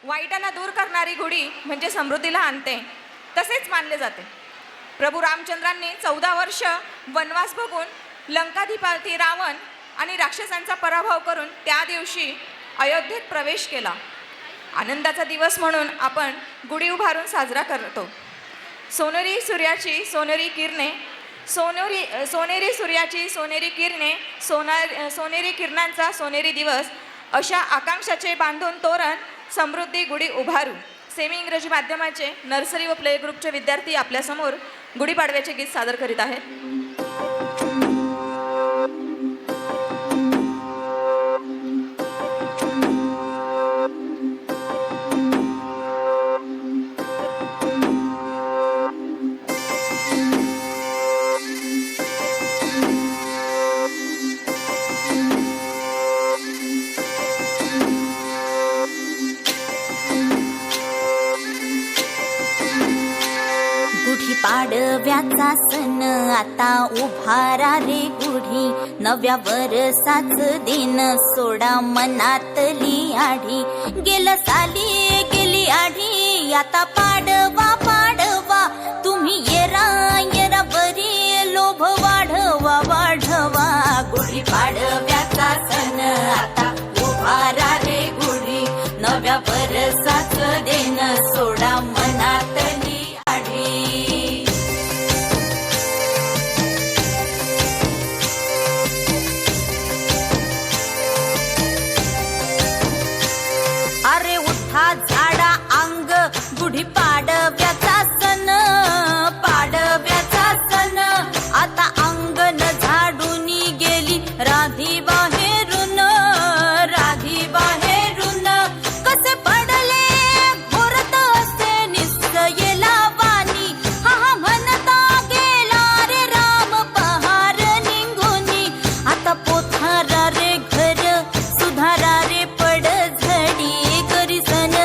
वाईटांना दूर करणारी गुढी म्हणजे समृद्धीला आणते तसेच मानले जाते. प्रभू रामचंद्रांनी 14 वर्ष वनवास भोगून लंकाधिपती रावण आणि राक्षसांचा पराभव करून त्या दिवशी अयोध्येत प्रवेश केला. आनंदाचा दिवस म्हणून आपण गुढी उभारून साजरा करतो. सोनेरी सूर्याची सोनेरी किरणे सोनेरी सूर्याची सोनेरी किरणे सोनेरी किरणांचा सोनेरी दिवस अशा आकांक्षाचे बांधून तोरण समृद्धी गुढी उभारू. सेमी इंग्रजी माध्यमाचे नर्सरी व प्ले ग्रुपचे विद्यार्थी आपल्यासमोर गुढीपाडव्याचे गीत सादर करीत आहेत. पाडव्याचा सण आता उभारा रे गुढी, नव्या वर्षाच दिन सोडा मनातली आढी. गेलं साली गेली आढी, आता पाडवा पाडवा तुम्ही येरा येरा बरी लोभ वाढवा वाढवा. गुढी पाडव्याचा सण आता उभारा रे गुढी, नव्या वर्षाच दिन सोडा मनातली आढी. अरे उठा झाडा अंग, गुढी पाडव्याचा सण, पाडव्याचा सण. आता अंगण झाडून गेली राधी बाहेरून, राधी बाहेरून. कसे पडले घोरत असे निश्चयेला वाणी, हा हा म्हणता गेला रे राम पहार निघूनी. आता पोथारा रे घर सुधारा रे पड झडी, करी सन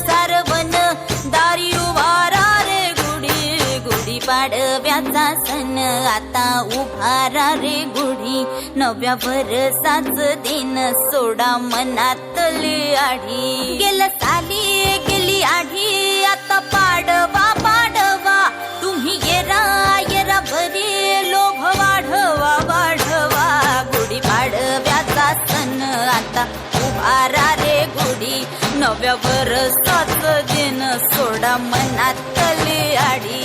सारवन दारी उभारा रे गुढी. गुढी पाडव्याचा सण आता उभारा रे गुढी, नव्या वर्षाच दिन सोडा मनातली आढी. गेलं साली गेली आढी, आता पाडवा पाडवा तुम्ही येरा येरा भरी लोभ वाढवा वाढवा. गुढी पाडव्याचा सण आता उभारा रे गुढी, नव्या वर्षाच दिन सोडा मनातली आढी.